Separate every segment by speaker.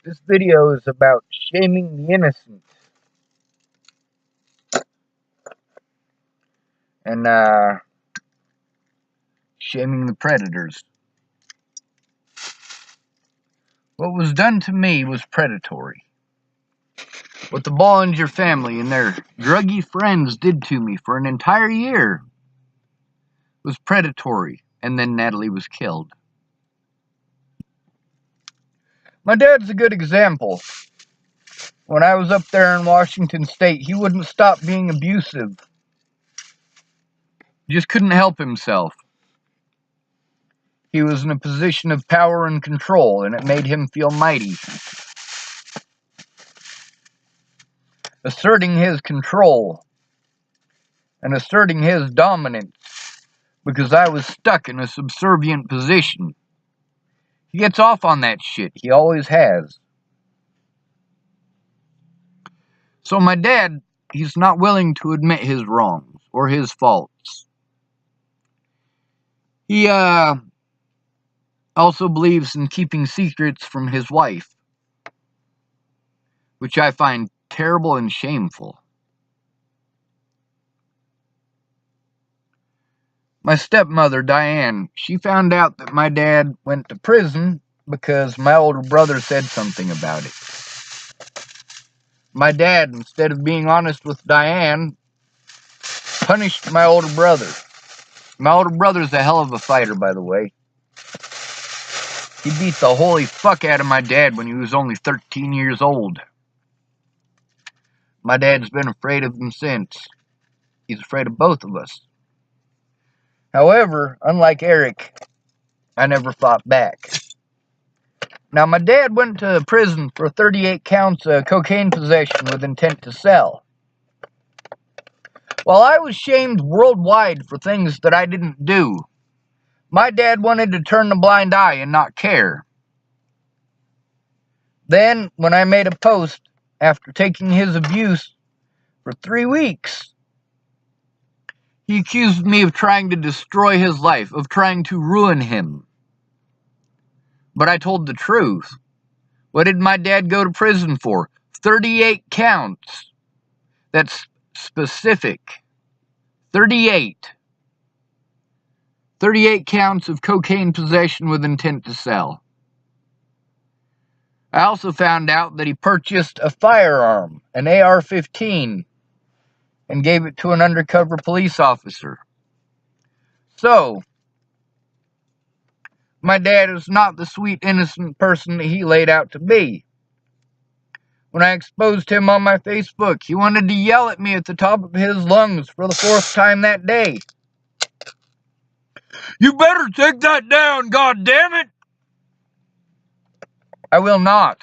Speaker 1: This video is about shaming the innocent and shaming the predators. What was done to me was predatory. What the Bollinger family and their druggy friends did to me for an entire year was predatory, and then Natalie was killed. My dad's a good example. When I was up there in Washington State, he wouldn't stop being abusive. He just couldn't help himself. He was in a position of power and control, and it made him feel mighty. Asserting his control and asserting his dominance because I was stuck in a subservient position. He gets off on that shit. He always has. So my dad, he's not willing to admit his wrongs or his faults. He also believes in keeping secrets from his wife, which I find terrible and shameful. My stepmother, Diane, she found out that my dad went to prison because my older brother said something about it. My dad, instead of being honest with Diane, punished my older brother. My older brother's a hell of a fighter, by the way. He beat the holy fuck out of my dad when he was only 13 years old. My dad's been afraid of him since. He's afraid of both of us. However, unlike Eric, I never fought back. Now, my dad went to prison for 38 counts of cocaine possession with intent to sell. While I was shamed worldwide for things that I didn't do, my dad wanted to turn a blind eye and not care. Then, when I made a post after taking his abuse for 3 weeks, he accused me of trying to destroy his life, of trying to ruin him. But I told the truth. What did my dad go to prison for? 38 counts. That's specific. 38. 38 counts of cocaine possession with intent to sell. I also found out that he purchased a firearm, an AR-15, and gave it to an undercover police officer. So, my dad is not the sweet, innocent person that he laid out to be. When I exposed him on my Facebook, he wanted to yell at me at the top of his lungs for the 4th time that day. You better take that down, goddammit! I will not.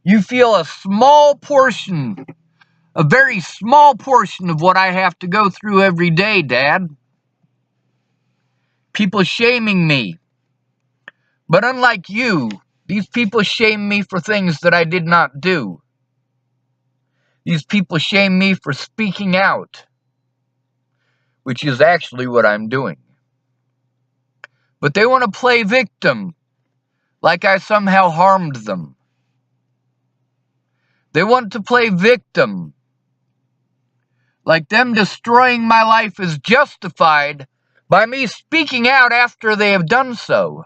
Speaker 1: You feel a small portion, a very small portion of what I have to go through every day, Dad. People shaming me. But unlike you, these people shame me for things that I did not do. These people shame me for speaking out, which is actually what I'm doing. But they want to play victim, like I somehow harmed them. They want to play victim, like them destroying my life is justified by me speaking out after they have done so.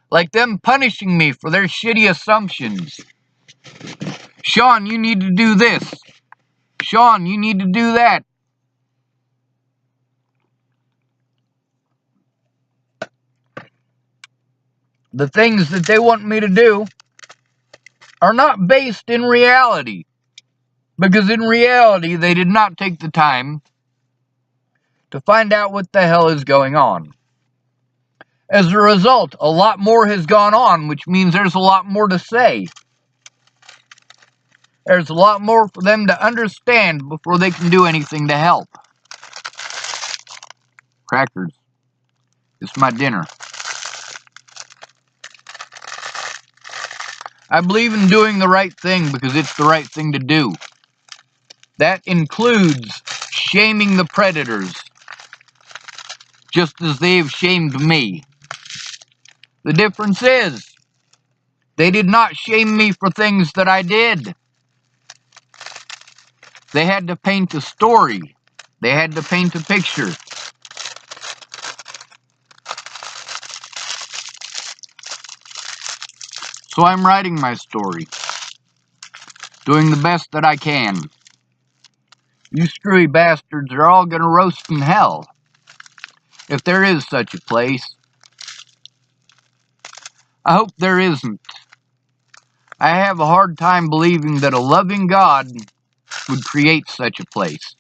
Speaker 1: Like them punishing me for their shitty assumptions. Sean, you need to do this. Sean, you need to do that. The things that they want me to do are not based in reality. Because in reality, they did not take the time to find out what the hell is going on. As a result, a lot more has gone on, which means there's a lot more to say. There's a lot more for them to understand before they can do anything to help. Crackers. It's my dinner. I believe in doing the right thing because it's the right thing to do. That includes shaming the predators, just as they've shamed me. The difference is, they did not shame me for things that I did. They had to paint a story. They had to paint a picture. So I'm writing my story, doing the best that I can. You screwy bastards are all gonna roast in hell, if there is such a place. I hope there isn't. I have a hard time believing that a loving God would create such a place.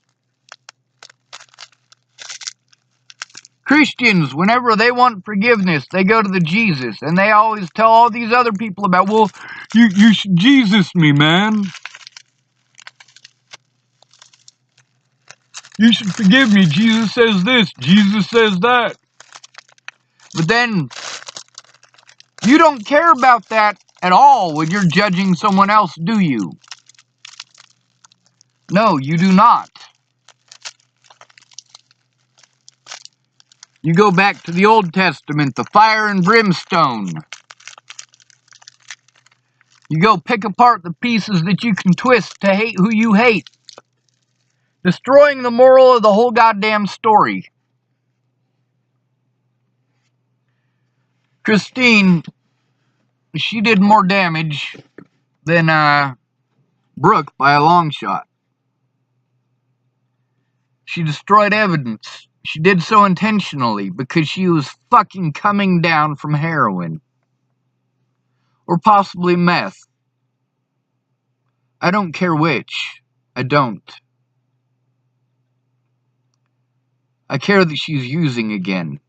Speaker 1: Christians, whenever they want forgiveness, they go to the Jesus, and they always tell all these other people about, well, you should Jesus me, man. You should forgive me. Jesus says this. Jesus says that. But then, you don't care about that at all when you're judging someone else, do you? No, you do not. You go back to the Old Testament, the fire and brimstone. You go pick apart the pieces that you can twist to hate who you hate. Destroying the moral of the whole goddamn story. Christine, she did more damage than Brooke by a long shot. She destroyed evidence. She did so intentionally because she was fucking coming down from heroin. Or possibly meth. I don't care which. I don't. I care that she's using again.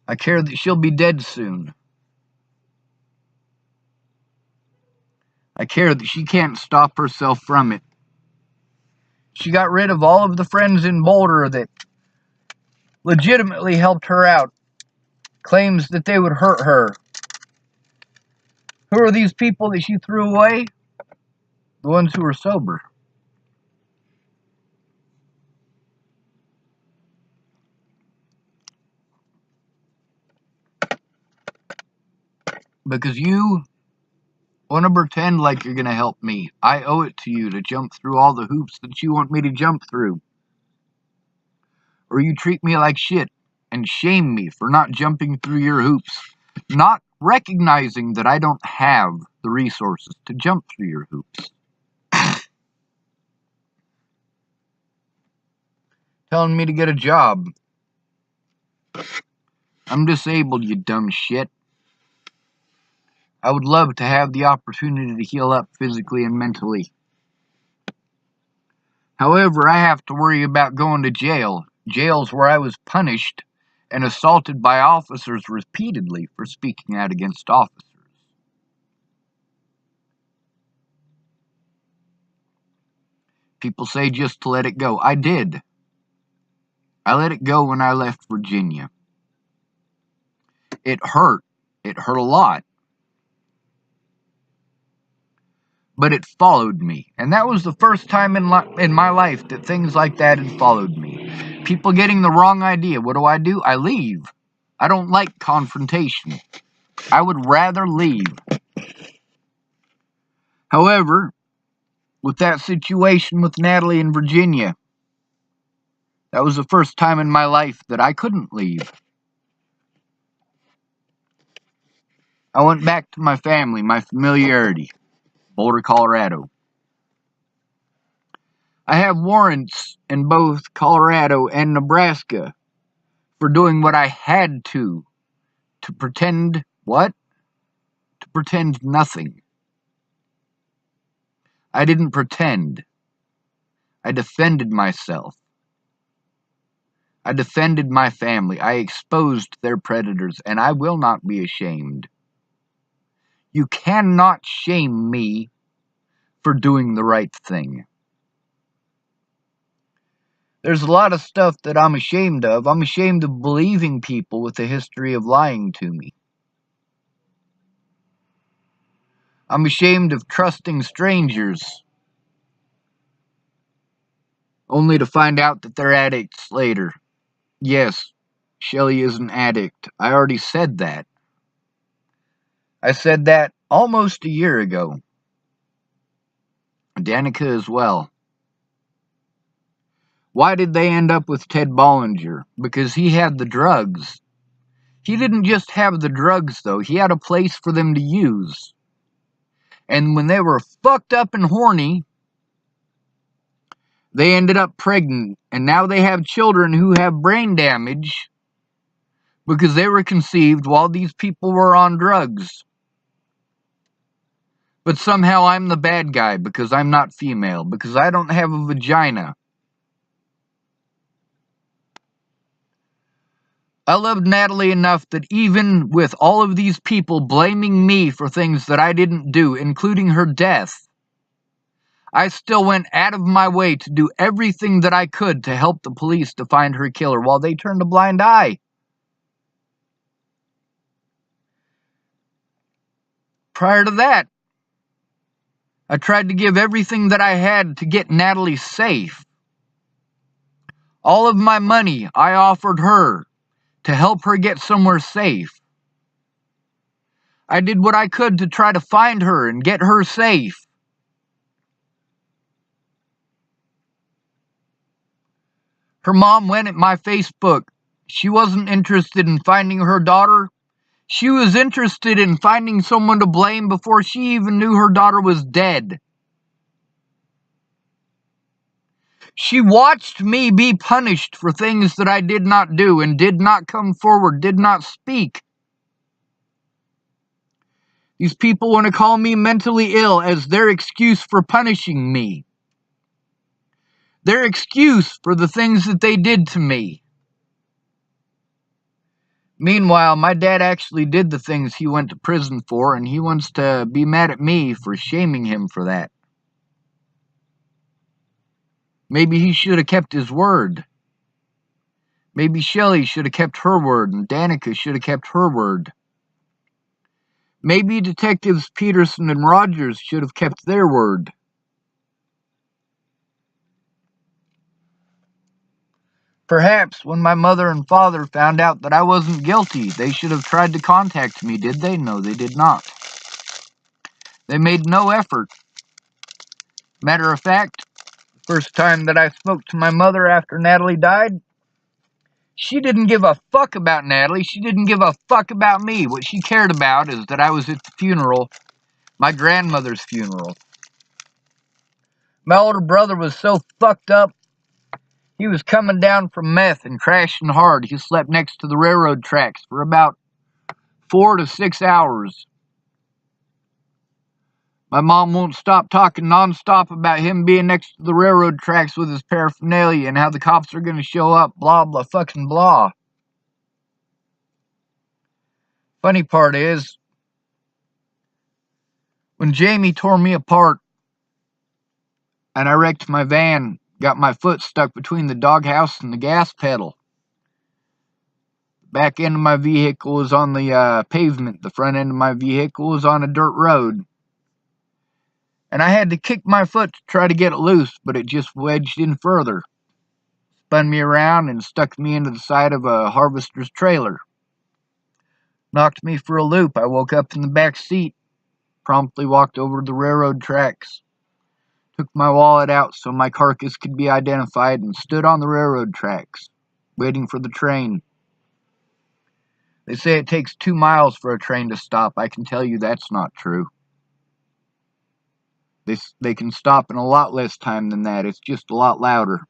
Speaker 1: I care that she'll be dead soon. I care that she can't stop herself from it. She got rid of all of the friends in Boulder that legitimately helped her out. Claims that they would hurt her. Who are these people that she threw away? The ones who were sober. Because you want to pretend like you're going to help me. I owe it to you to jump through all the hoops that you want me to jump through. Or you treat me like shit and shame me for not jumping through your hoops. Not recognizing that I don't have the resources to jump through your hoops. Telling me to get a job. I'm disabled, you dumb shit. I would love to have the opportunity to heal up physically and mentally. However, I have to worry about going to jail. Jails where I was punished and assaulted by officers repeatedly for speaking out against officers. People say just to let it go. I did. I let it go when I left Virginia. It hurt. It hurt a lot. But it followed me. And that was the first time in my life that things like that had followed me. People getting the wrong idea. What do? I leave. I don't like confrontation. I would rather leave. However, with that situation with Natalie in Virginia, that was the first time in my life that I couldn't leave. I went back to my family, my familiarity, Boulder, Colorado. I have warrants in both Colorado and Nebraska for doing what I had to pretend what? To pretend nothing. I didn't pretend. I defended myself. I defended my family. I exposed their predators, and I will not be ashamed. You cannot shame me for doing the right thing. There's a lot of stuff that I'm ashamed of. I'm ashamed of believing people with a history of lying to me. I'm ashamed of trusting strangers, only to find out that they're addicts later. Yes, Shelly is an addict. I already said that. I said that almost a year ago. Danica as well. Why did they end up with Ted Bollinger? Because he had the drugs. He didn't just have the drugs, though. He had a place for them to use. And when they were fucked up and horny, they ended up pregnant. And now they have children who have brain damage because they were conceived while these people were on drugs. But somehow I'm the bad guy because I'm not female, because I don't have a vagina. I loved Natalie enough that even with all of these people blaming me for things that I didn't do, including her death, I still went out of my way to do everything that I could to help the police to find her killer while they turned a blind eye. Prior to that, I tried to give everything that I had to get Natalie safe. All of my money I offered her to help her get somewhere safe. I did what I could to try to find her and get her safe. Her mom went at my Facebook. She wasn't interested in finding her daughter. She was interested in finding someone to blame before she even knew her daughter was dead. She watched me be punished for things that I did not do and did not come forward, did not speak. These people want to call me mentally ill as their excuse for punishing me. Their excuse for the things that they did to me. Meanwhile, my dad actually did the things he went to prison for, and he wants to be mad at me for shaming him for that. Maybe he should have kept his word. Maybe Shelly should have kept her word, and Danica should have kept her word. Maybe Detectives Peterson and Rogers should have kept their word. Perhaps when my mother and father found out that I wasn't guilty, they should have tried to contact me, did they? No, they did not. They made no effort. Matter of fact, the first time that I spoke to my mother after Natalie died, she didn't give a fuck about Natalie. She didn't give a fuck about me. What she cared about is that I was at the funeral, my grandmother's funeral. My older brother was so fucked up, he was coming down from meth and crashing hard. He slept next to the railroad tracks for about 4 to 6 hours. My mom won't stop talking nonstop about him being next to the railroad tracks with his paraphernalia and how the cops are going to show up, blah, blah, fucking blah. Funny part is, when Jamie tore me apart and I wrecked my van, got my foot stuck between the doghouse and the gas pedal. The back end of my vehicle was on the pavement. The front end of my vehicle was on a dirt road. And I had to kick my foot to try to get it loose, but it just wedged in further. Spun me around and stuck me into the side of a harvester's trailer. Knocked me for a loop. I woke up in the back seat. Promptly walked over to the railroad tracks. Took my wallet out so my carcass could be identified and stood on the railroad tracks, waiting for the train. They say it takes 2 miles for a train to stop. I can tell you that's not true. They can stop in a lot less time than that. It's just a lot louder.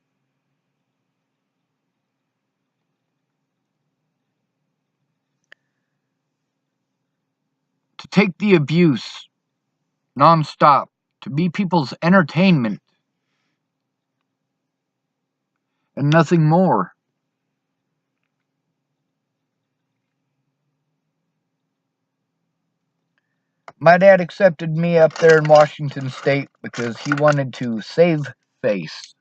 Speaker 1: To take the abuse nonstop, to be people's entertainment, and nothing more. My dad accepted me up there in Washington State because he wanted to save face.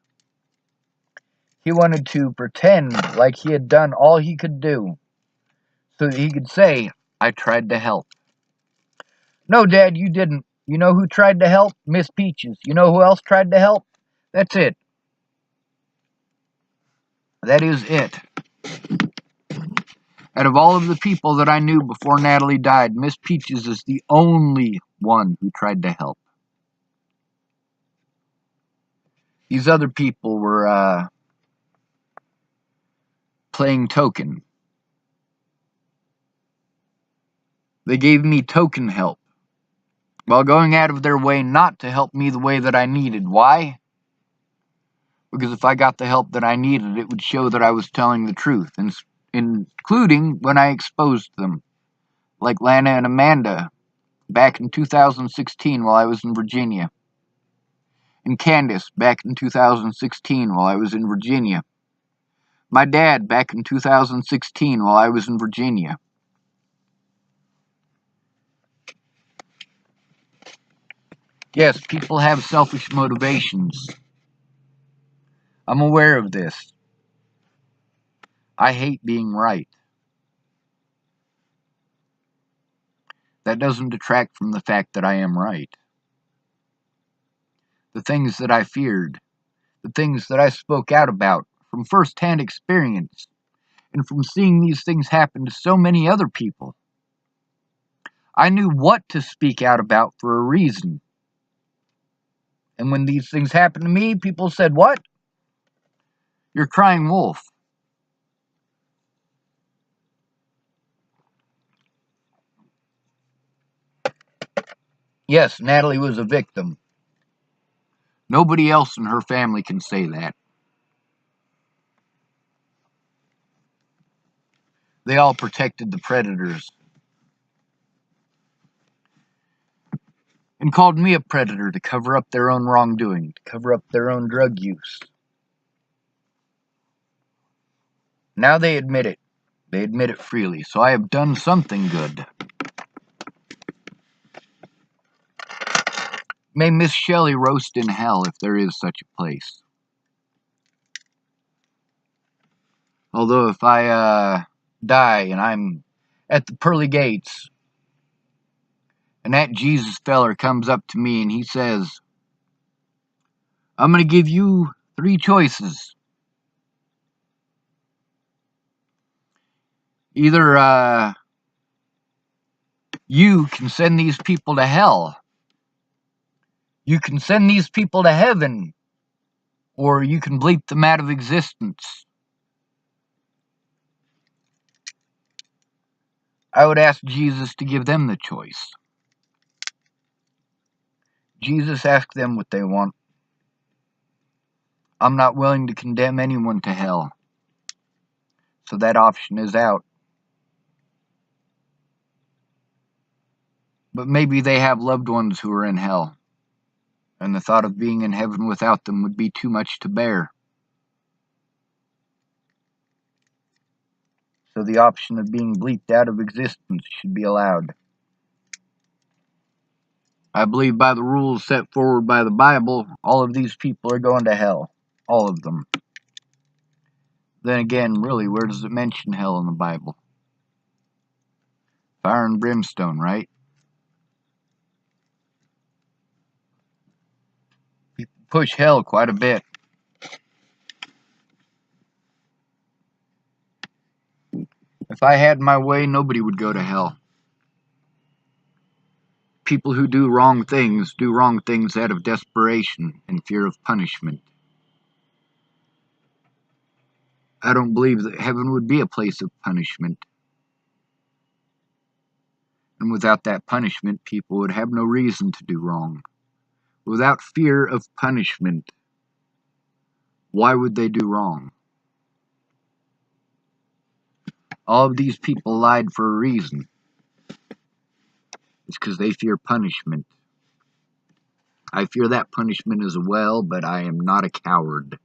Speaker 1: He wanted to pretend like he had done all he could do so that he could say, I tried to help. No, Dad, you didn't. You know who tried to help? Miss Peaches. You know who else tried to help? That's it. That is it. Out of all of the people that I knew before Natalie died, Miss Peaches is the only one who tried to help. These other people were playing token. They gave me token help, while going out of their way not to help me the way that I needed. Why? Because if I got the help that I needed, it would show that I was telling the truth, including when I exposed them. Like Lana and Amanda back in 2016 while I was in Virginia. And Candace back in 2016 while I was in Virginia. My dad back in 2016 while I was in Virginia. Yes, people have selfish motivations. I'm aware of this. I hate being right. That doesn't detract from the fact that I am right. The things that I feared, the things that I spoke out about from first-hand experience, and from seeing these things happen to so many other people. I knew what to speak out about for a reason. And when these things happened to me, people said, "What? You're crying wolf." Yes, Natalie was a victim. Nobody else in her family can say that. They all protected the predators. And called me a predator to cover up their own wrongdoing, to cover up their own drug use. Now they admit it. They admit it freely, so I have done something good. May Miss Shelley roast in hell if there is such a place. Although if I die and I'm at the pearly gates, and that Jesus feller comes up to me and he says, "I'm going to give you 3 choices. Either you can send these people to hell, you can send these people to heaven, or you can bleep them out of existence." I would ask Jesus to give them the choice. Jesus asked them what they want. I'm not willing to condemn anyone to hell, so that option is out. But maybe they have loved ones who are in hell, and the thought of being in heaven without them would be too much to bear. So the option of being bleeped out of existence should be allowed. I believe by the rules set forward by the Bible, all of these people are going to hell. All of them. Then again, really, where does it mention hell in the Bible? Fire and brimstone, right? People push hell quite a bit. If I had my way, nobody would go to hell. People who do wrong things out of desperation and fear of punishment. I don't believe that heaven would be a place of punishment. And without that punishment, people would have no reason to do wrong. Without fear of punishment, why would they do wrong? All of these people lied for a reason. It's because they fear punishment. I fear that punishment as well, but I am not a coward.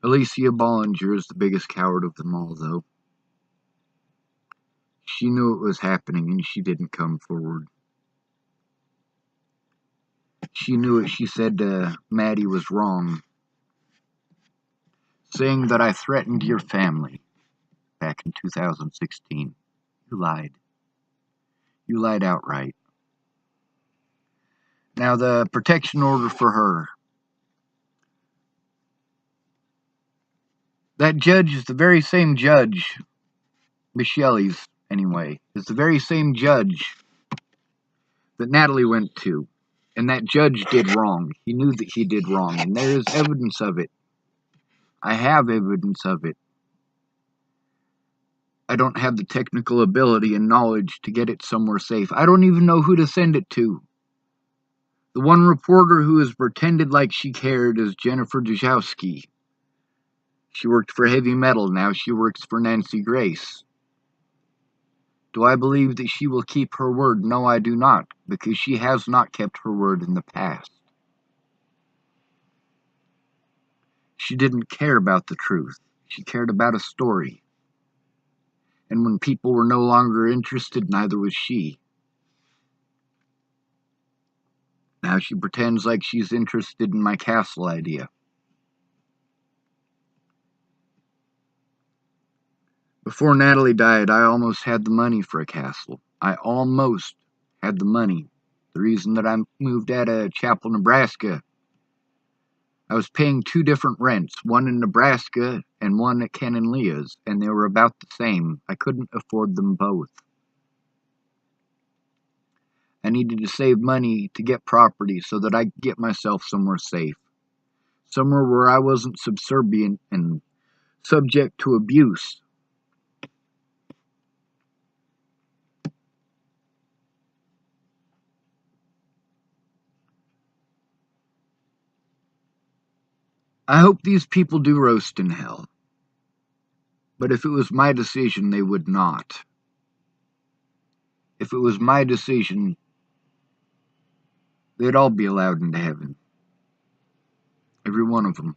Speaker 1: Alicia Bollinger is the biggest coward of them all, though. She knew it was happening and she didn't come forward. She knew it. She said Maddie was wrong, saying that I threatened your family back in 2016. You lied. You lied outright. Now, the protection order for her, That judge is the very same judge, Michelle's anyway, is the very same judge that Natalie went to. And that judge did wrong. He knew that he did wrong, and there is evidence of it. I have evidence of it. I don't have the technical ability and knowledge to get it somewhere safe. I don't even know who to send it to. The one reporter who has pretended like she cared is Jennifer Dejowski. She worked for Heavy Metal, now she works for Nancy Grace. Do I believe that she will keep her word? No, I do not, because she has not kept her word in the past. She didn't care about the truth. She cared about a story. And when people were no longer interested, neither was she. Now she pretends like she's interested in my castle idea. Before Natalie died, I almost had the money for a castle. I almost had the money. The reason that I moved out of Chapel, Nebraska, I was paying 2 different rents, one in Nebraska and one at Ken and Leah's, and they were about the same. I couldn't afford them both. I needed to save money to get property so that I could get myself somewhere safe. Somewhere where I wasn't subservient and subject to abuse. I hope these people do roast in hell. But if it was my decision, they would not. If it was my decision, they'd all be allowed into heaven. Every one of them.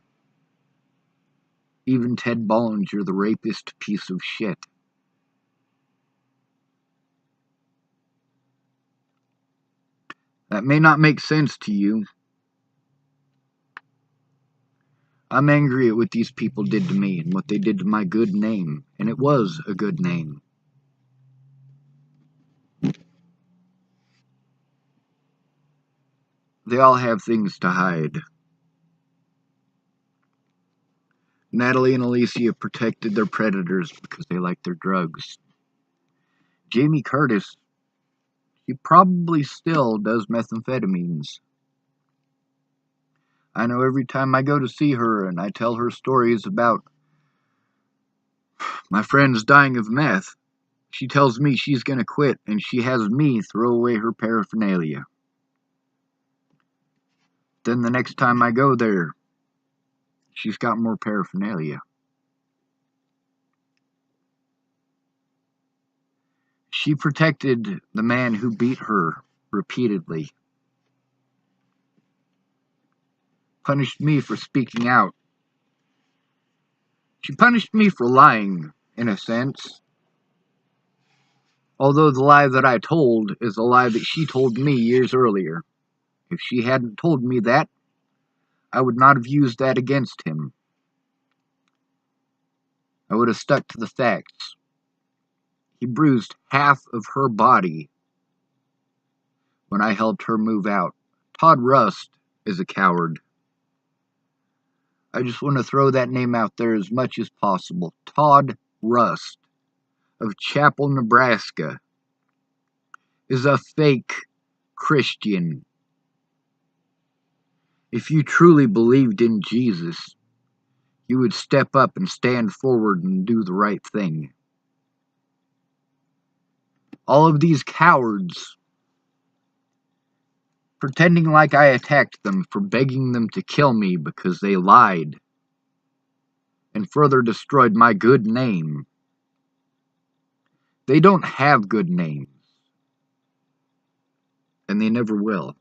Speaker 1: Even Ted Bollinger, the rapist piece of shit. That may not make sense to you. I'm angry at what these people did to me and what they did to my good name. And it was a good name. They all have things to hide. Natalie and Alicia protected their predators because they like their drugs. Jamie Curtis, she probably still does methamphetamines. I know every time I go to see her and I tell her stories about my friends dying of meth, she tells me she's going to quit and she has me throw away her paraphernalia. Then the next time I go there, she's got more paraphernalia. She protected the man who beat her repeatedly. Punished me for speaking out. She punished me for lying, in a sense. Although the lie that I told is a lie that she told me years earlier. If she hadn't told me that, I would not have used that against him. I would have stuck to the facts. He bruised half of her body when I helped her move out. Todd Rust is a coward. I just want to throw that name out there as much as possible. Todd Rust of Chapel, Nebraska is a fake Christian. If you truly believed in Jesus, you would step up and stand forward and do the right thing. All of these cowards pretending like I attacked them for begging them to kill me because they lied and further destroyed my good name. They don't have good names, and they never will.